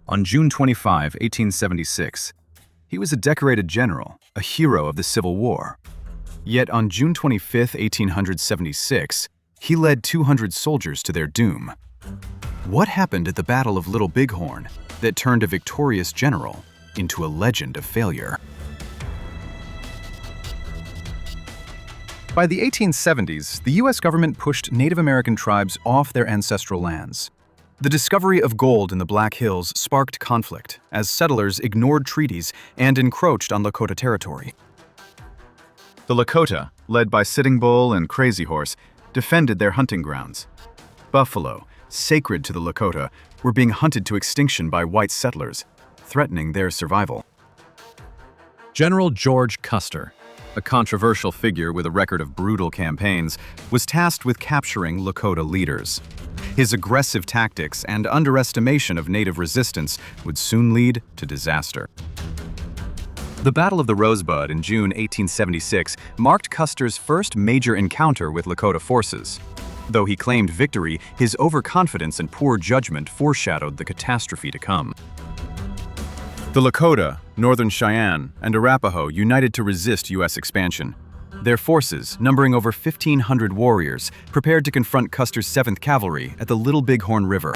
On June 25, 1876, he was a decorated general, a hero of the Civil War. Yet on June 25, 1876, he led 200 soldiers to their doom. What happened at the Battle of Little Bighorn that turned a victorious general into a legend of failure? By the 1870s, the U.S. government pushed Native American tribes off their ancestral lands. The discovery of gold in the Black Hills sparked conflict as settlers ignored treaties and encroached on Lakota territory. The Lakota, led by Sitting Bull and Crazy Horse, defended their hunting grounds. Buffalo, sacred to the Lakota, were being hunted to extinction by white settlers, threatening their survival. General George Custer, a controversial figure with a record of brutal campaigns, was tasked with capturing Lakota leaders. His aggressive tactics and underestimation of Native resistance would soon lead to disaster. The Battle of the Rosebud in June 1876 marked Custer's first major encounter with Lakota forces. Though he claimed victory, his overconfidence and poor judgment foreshadowed the catastrophe to come. The Lakota, Northern Cheyenne, and Arapaho united to resist U.S. expansion. Their forces, numbering over 1,500 warriors, prepared to confront Custer's 7th Cavalry at the Little Bighorn River.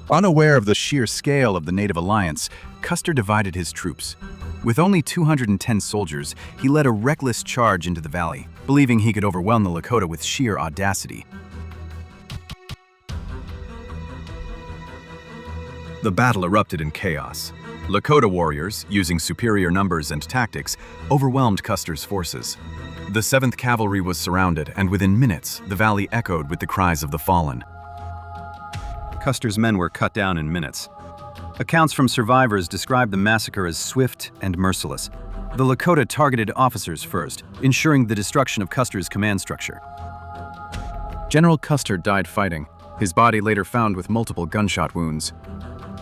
Unaware of the sheer scale of the Native alliance, Custer divided his troops. With only 210 soldiers, he led a reckless charge into the valley, believing he could overwhelm the Lakota with sheer audacity. The battle erupted in chaos. Lakota warriors, using superior numbers and tactics, overwhelmed Custer's forces. The 7th Cavalry was surrounded, and within minutes, the valley echoed with the cries of the fallen. Custer's men were cut down in minutes. Accounts from survivors describe the massacre as swift and merciless. The Lakota targeted officers first, ensuring the destruction of Custer's command structure. General Custer died fighting, his body later found with multiple gunshot wounds.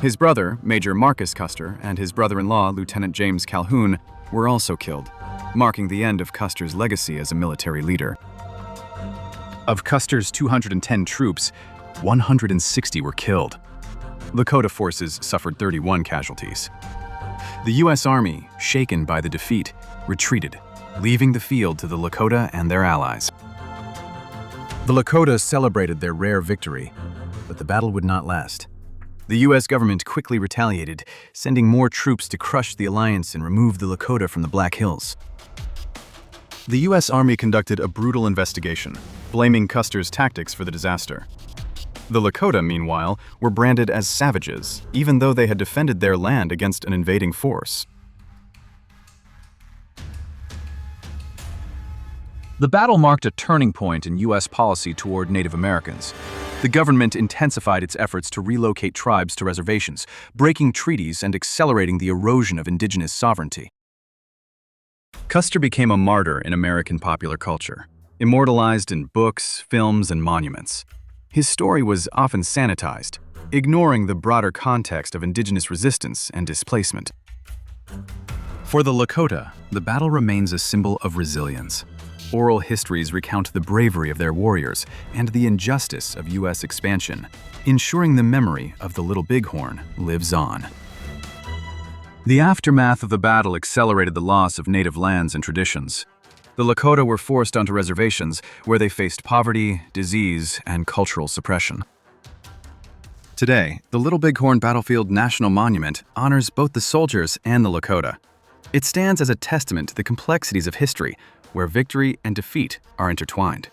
His brother, Major Marcus Custer, and his brother-in-law, Lieutenant James Calhoun, were also killed, marking the end of Custer's legacy as a military leader. Of Custer's 210 troops, 160 were killed. Lakota forces suffered 31 casualties. The U.S. Army, shaken by the defeat, retreated, leaving the field to the Lakota and their allies. The Lakota celebrated their rare victory, but the battle would not last. The U.S. government quickly retaliated, sending more troops to crush the alliance and remove the Lakota from the Black Hills. The U.S. Army conducted a brutal investigation, blaming Custer's tactics for the disaster. The Lakota, meanwhile, were branded as savages, even though they had defended their land against an invading force. The battle marked a turning point in U.S. policy toward Native Americans. The government intensified its efforts to relocate tribes to reservations, breaking treaties and accelerating the erosion of indigenous sovereignty. Custer became a martyr in American popular culture, immortalized in books, films, and monuments. His story was often sanitized, ignoring the broader context of indigenous resistance and displacement. For the Lakota, the battle remains a symbol of resilience. Oral histories recount the bravery of their warriors and the injustice of U.S. expansion, ensuring the memory of the Little Bighorn lives on. The aftermath of the battle accelerated the loss of native lands and traditions. The Lakota were forced onto reservations where they faced poverty, disease, and cultural suppression. Today, the Little Bighorn Battlefield National Monument honors both the soldiers and the Lakota. It stands as a testament to the complexities of history, where victory and defeat are intertwined.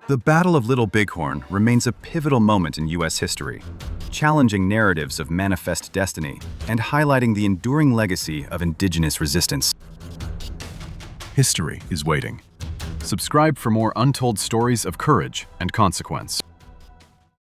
The Battle of Little Bighorn remains a pivotal moment in U.S. history, challenging narratives of manifest destiny and highlighting the enduring legacy of indigenous resistance. History is waiting. Subscribe for more untold stories of courage and consequence.